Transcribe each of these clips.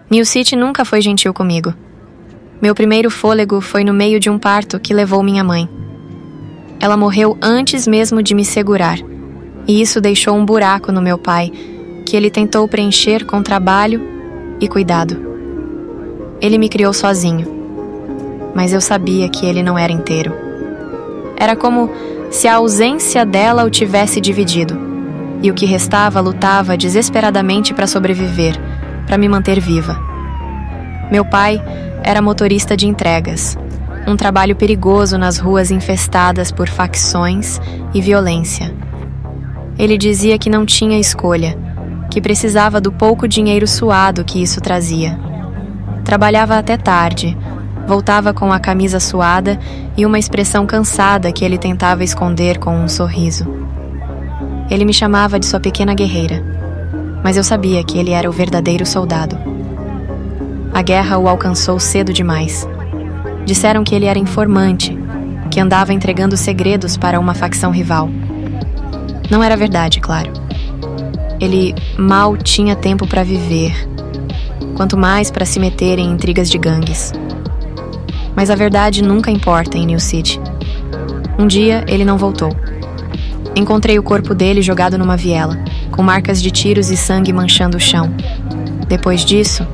New City nunca foi gentil comigo. Meu primeiro fôlego foi no meio de um parto que levou minha mãe. Ela morreu antes mesmo de me segurar, e isso deixou um buraco no meu pai, que ele tentou preencher com trabalho e cuidado. Ele me criou sozinho, mas eu sabia que ele não era inteiro. Era como se a ausência dela o tivesse dividido, e o que restava lutava desesperadamente para sobreviver, para me manter viva. Meu pai era motorista de entregas, um trabalho perigoso nas ruas infestadas por facções e violência. Ele dizia que não tinha escolha, que precisava do pouco dinheiro suado que isso trazia. Trabalhava até tarde, voltava com a camisa suada e uma expressão cansada que ele tentava esconder com um sorriso. Ele me chamava de sua pequena guerreira, mas eu sabia que ele era o verdadeiro soldado. A guerra o alcançou cedo demais. Disseram que ele era informante, que andava entregando segredos para uma facção rival. Não era verdade, claro. Ele mal tinha tempo para viver, quanto mais para se meter em intrigas de gangues. Mas a verdade nunca importa em New City. Um dia ele não voltou. Encontrei o corpo dele jogado numa viela, com marcas de tiros e sangue manchando o chão. Depois disso,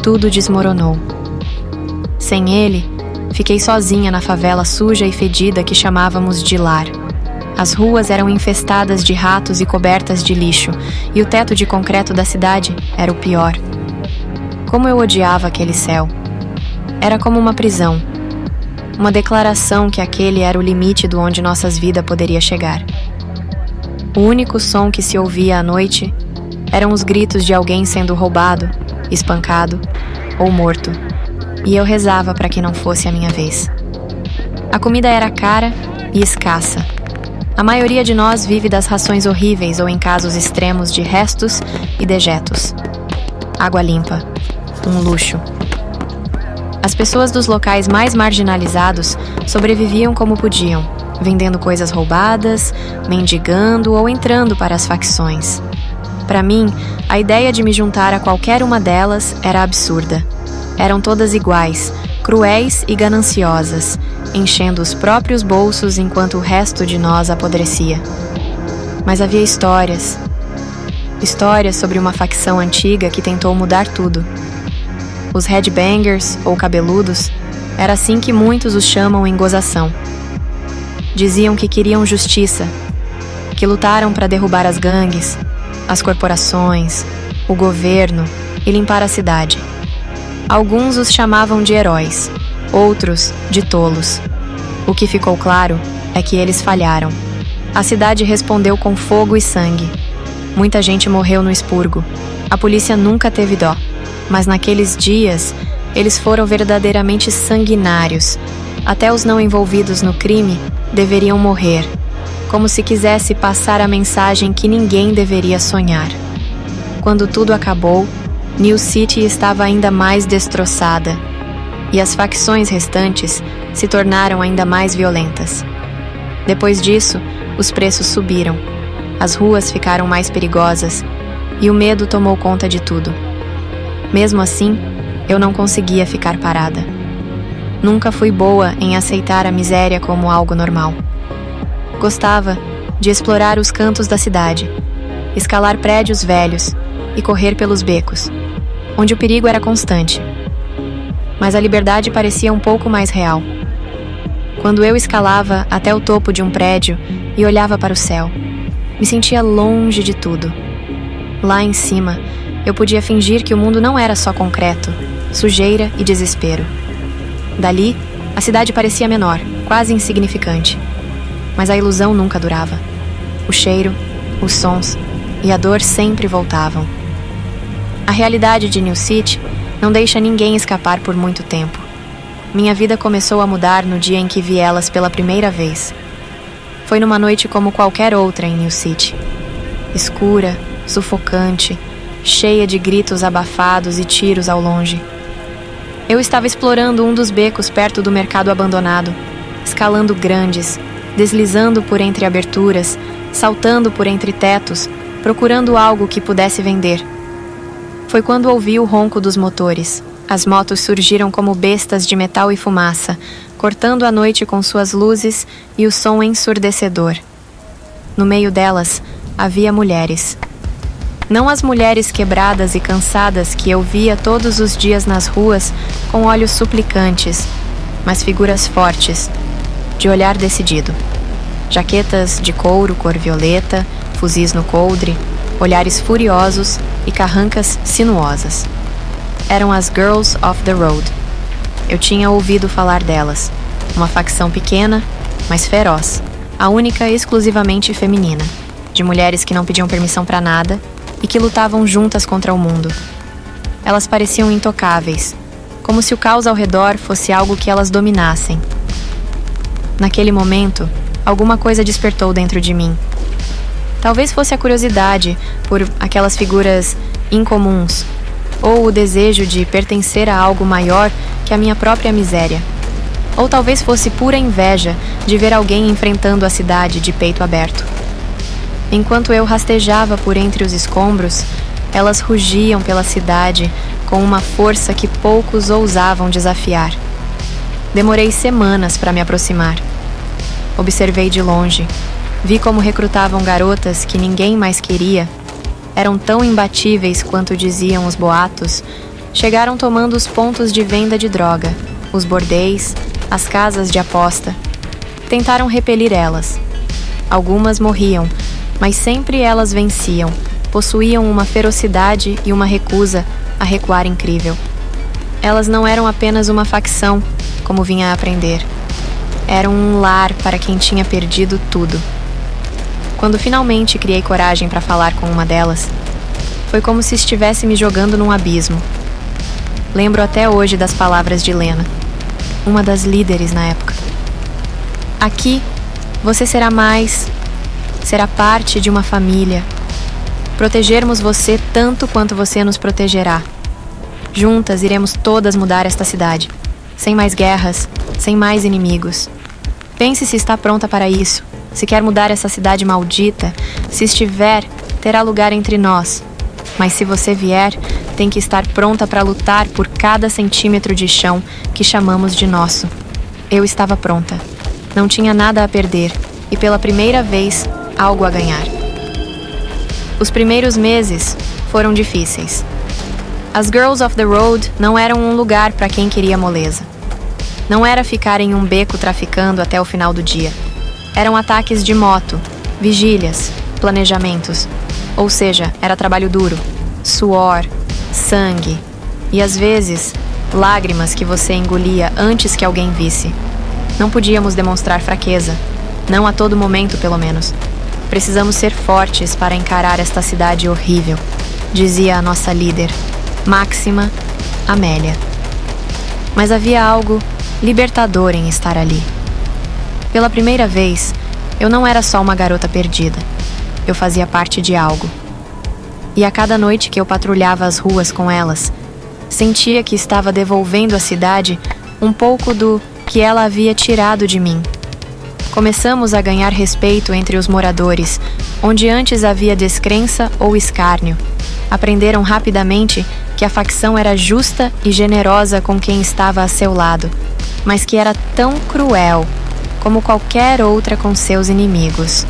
tudo desmoronou. Sem ele, fiquei sozinha na favela suja e fedida que chamávamos de lar. As ruas eram infestadas de ratos e cobertas de lixo, e o teto de concreto da cidade era o pior. Como eu odiava aquele céu. Era como uma prisão. Uma declaração que aquele era o limite do onde nossas vidas poderia chegar. O único som que se ouvia à noite eram os gritos de alguém sendo roubado, espancado ou morto, e eu rezava para que não fosse a minha vez. A comida era cara e escassa. A maioria de nós vive das rações horríveis ou, em casos extremos, de restos e dejetos. Água limpa, um luxo. As pessoas dos locais mais marginalizados sobreviviam como podiam, vendendo coisas roubadas, mendigando ou entrando para as facções. Para mim, a ideia de me juntar a qualquer uma delas era absurda. Eram todas iguais, cruéis e gananciosas, enchendo os próprios bolsos enquanto o resto de nós apodrecia. Mas havia histórias sobre uma facção antiga que tentou mudar tudo. Os headbangers, ou cabeludos, era assim que muitos os chamam em gozação. Diziam que queriam justiça, que lutaram para derrubar as gangues, as corporações, o governo e limpar a cidade. Alguns os chamavam de heróis, outros de tolos. O que ficou claro é que eles falharam. A cidade respondeu com fogo e sangue. Muita gente morreu no expurgo. A polícia nunca teve dó. Mas naqueles dias, eles foram verdadeiramente sanguinários. Até os não envolvidos no crime deveriam morrer, como se quisesse passar a mensagem que ninguém deveria sonhar. Quando tudo acabou, New City estava ainda mais destroçada, e as facções restantes se tornaram ainda mais violentas. Depois disso, os preços subiram, as ruas ficaram mais perigosas, e o medo tomou conta de tudo. Mesmo assim, eu não conseguia ficar parada. Nunca fui boa em aceitar a miséria como algo normal. Gostava de explorar os cantos da cidade, escalar prédios velhos e correr pelos becos, onde o perigo era constante. Mas a liberdade parecia um pouco mais real. Quando eu escalava até o topo de um prédio e olhava para o céu, me sentia longe de tudo. Lá em cima, eu podia fingir que o mundo não era só concreto, sujeira e desespero. Dali, a cidade parecia menor, quase insignificante. Mas a ilusão nunca durava. O cheiro, os sons e a dor sempre voltavam. A realidade de New City não deixa ninguém escapar por muito tempo. Minha vida começou a mudar no dia em que vi elas pela primeira vez. Foi numa noite como qualquer outra em New City. Escura, sufocante, cheia de gritos abafados e tiros ao longe. Eu estava explorando um dos becos perto do mercado abandonado, escalando grandes, deslizando por entre aberturas, saltando por entre tetos, procurando algo que pudesse vender. Foi quando ouvi o ronco dos motores. As motos surgiram como bestas de metal e fumaça, cortando a noite com suas luzes e o som ensurdecedor. No meio delas, havia mulheres. Não as mulheres quebradas e cansadas que eu via todos os dias nas ruas com olhos suplicantes, mas figuras fortes, de olhar decidido. Jaquetas de couro cor violeta, fuzis no coldre, olhares furiosos e carrancas sinuosas. Eram as Girls of the Road. Eu tinha ouvido falar delas. Uma facção pequena, mas feroz. A única exclusivamente feminina. De mulheres que não pediam permissão para nada e que lutavam juntas contra o mundo. Elas pareciam intocáveis, como se o caos ao redor fosse algo que elas dominassem. Naquele momento, alguma coisa despertou dentro de mim. Talvez fosse a curiosidade por aquelas figuras incomuns, ou o desejo de pertencer a algo maior que a minha própria miséria. Ou talvez fosse pura inveja de ver alguém enfrentando a cidade de peito aberto. Enquanto eu rastejava por entre os escombros, elas rugiam pela cidade com uma força que poucos ousavam desafiar. Demorei semanas para me aproximar. Observei de longe. Vi como recrutavam garotas que ninguém mais queria. Eram tão imbatíveis quanto diziam os boatos. Chegaram tomando os pontos de venda de droga, os bordéis, as casas de aposta. Tentaram repelir elas. Algumas morriam, mas sempre elas venciam. Possuíam uma ferocidade e uma recusa a recuar incrível. Elas não eram apenas uma facção, como vinha a aprender. Eram um lar para quem tinha perdido tudo. Quando finalmente criei coragem para falar com uma delas, foi como se estivesse me jogando num abismo. Lembro até hoje das palavras de Lena, uma das líderes na época. Aqui, você será parte de uma família. Protegermos você tanto quanto você nos protegerá. Juntas iremos todas mudar esta cidade. Sem mais guerras, sem mais inimigos. Pense se está pronta para isso. Se quer mudar essa cidade maldita, se estiver, terá lugar entre nós. Mas se você vier, tem que estar pronta para lutar por cada centímetro de chão que chamamos de nosso. Eu estava pronta. Não tinha nada a perder e pela primeira vez, algo a ganhar. Os primeiros meses foram difíceis. As Girls of the Road não eram um lugar para quem queria moleza. Não era ficar em um beco traficando até o final do dia. Eram ataques de moto, vigílias, planejamentos. Ou seja, era trabalho duro, suor, sangue e, às vezes, lágrimas que você engolia antes que alguém visse. Não podíamos demonstrar fraqueza, não a todo momento, pelo menos. Precisamos ser fortes para encarar esta cidade horrível, dizia a nossa líder, Máxima Amélia. Mas havia algo libertador em estar ali. Pela primeira vez, eu não era só uma garota perdida. Eu fazia parte de algo. E a cada noite que eu patrulhava as ruas com elas, sentia que estava devolvendo à cidade um pouco do que ela havia tirado de mim. Começamos a ganhar respeito entre os moradores, onde antes havia descrença ou escárnio. Aprenderam rapidamente que a facção era justa e generosa com quem estava a seu lado, mas que era tão cruel como qualquer outra com seus inimigos.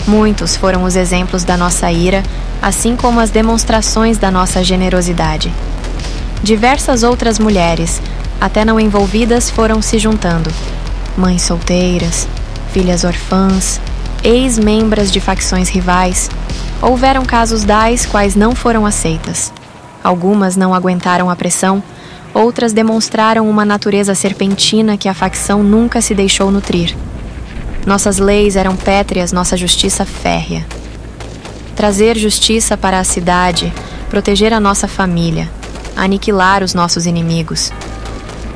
Muitos foram os exemplos da nossa ira, assim como as demonstrações da nossa generosidade. Diversas outras mulheres, até não envolvidas, foram se juntando. Mães solteiras, filhas órfãs, ex-membras de facções rivais. Houveram casos tais quais não foram aceitas. Algumas não aguentaram a pressão, outras demonstraram uma natureza serpentina que a facção nunca se deixou nutrir. Nossas leis eram pétreas, nossa justiça férrea. Trazer justiça para a cidade, proteger a nossa família, aniquilar os nossos inimigos.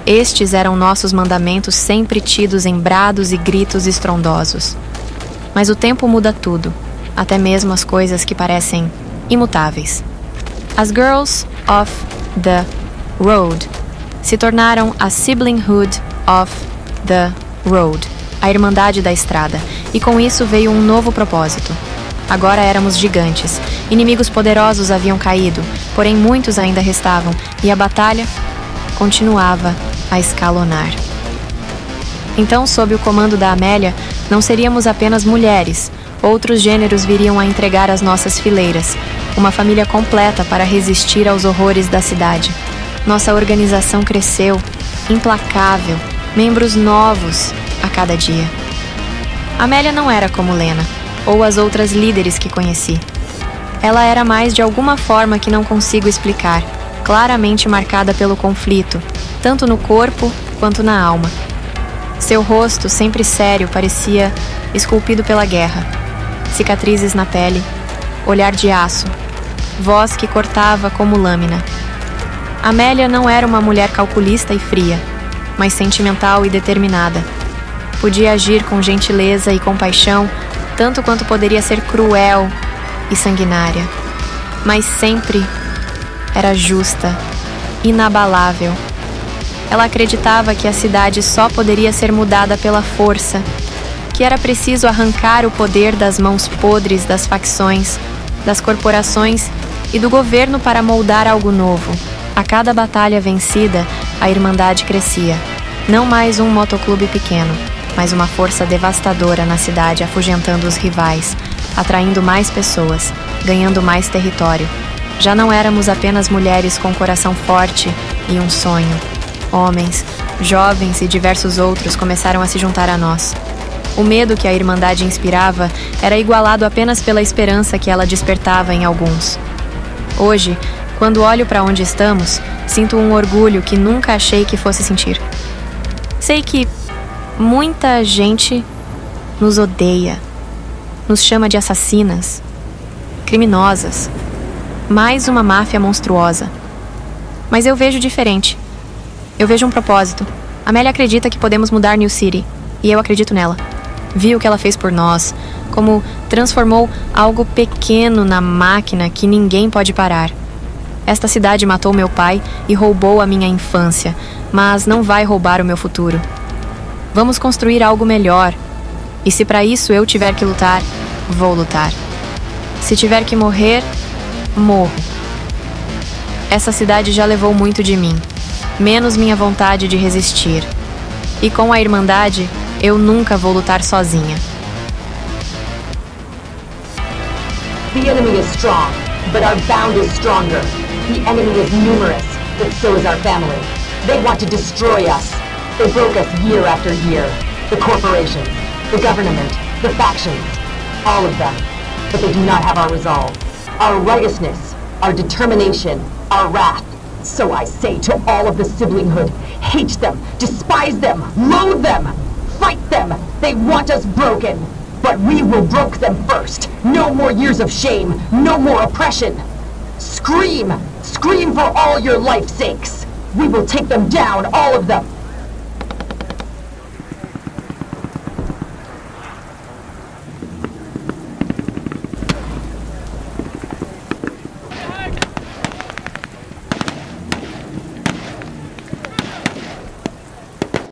Estes eram nossos mandamentos sempre tidos em brados e gritos estrondosos. Mas o tempo muda tudo, até mesmo as coisas que parecem imutáveis. As Girls of the Road se tornaram a Siblinghood of the Road, a Irmandade da Estrada, e com isso veio um novo propósito: Agora éramos gigantes. Inimigos poderosos haviam caído, porém muitos ainda restavam, e a batalha continuava a escalonar. Então, sob o comando da Amélia, não seríamos apenas mulheres. Outros gêneros viriam a entregar as nossas fileiras, uma família completa para resistir aos horrores da cidade. Nossa organização cresceu, implacável, membros novos a cada dia. Amélia não era como Lena, ou as outras líderes que conheci. Ela era mais de alguma forma que não consigo explicar, claramente marcada pelo conflito, tanto no corpo quanto na alma. Seu rosto, sempre sério, parecia esculpido pela guerra. Cicatrizes na pele, olhar de aço, voz que cortava como lâmina. Amélia não era uma mulher calculista e fria, mas sentimental e determinada. Podia agir com gentileza e compaixão, tanto quanto poderia ser cruel e sanguinária. Mas sempre era justa, inabalável. Ela acreditava que a cidade só poderia ser mudada pela força, que era preciso arrancar o poder das mãos podres das facções, das corporações e do governo para moldar algo novo. A cada batalha vencida, a Irmandade crescia. Não mais um motoclube pequeno, mas uma força devastadora na cidade, afugentando os rivais, atraindo mais pessoas, ganhando mais território. Já não éramos apenas mulheres com coração forte e um sonho. Homens, jovens e diversos outros começaram a se juntar a nós. O medo que a Irmandade inspirava era igualado apenas pela esperança que ela despertava em alguns. Hoje, quando olho para onde estamos, sinto um orgulho que nunca achei que fosse sentir. Sei que muita gente nos odeia, nos chama de assassinas, criminosas, mais uma máfia monstruosa. Mas eu vejo diferente. Eu vejo um propósito. Amélia acredita que podemos mudar New City, e eu acredito nela. Vi o que ela fez por nós, como transformou algo pequeno na máquina que ninguém pode parar. Esta cidade matou meu pai e roubou a minha infância, mas não vai roubar o meu futuro. Vamos construir algo melhor, e se para isso eu tiver que lutar, vou lutar. Se tiver que morrer, morro. Essa cidade já levou muito de mim, menos minha vontade de resistir. E com a Irmandade, eu nunca vou lutar sozinha. The enemy is strong, but our bound is stronger. The enemy is numerous, but so is our family. They want to destroy us. They broke us year after year. The corporations, the government, the factions, all of them. But they do not have our resolve, our righteousness, our determination, our wrath. So I say to all of the siblinghood, hate them, despise them, loathe them, fight them. They want us broken. But we will broke them first. No more years of shame, no more oppression. Scream! Scream for all your life's sakes. We will take them down, all of them.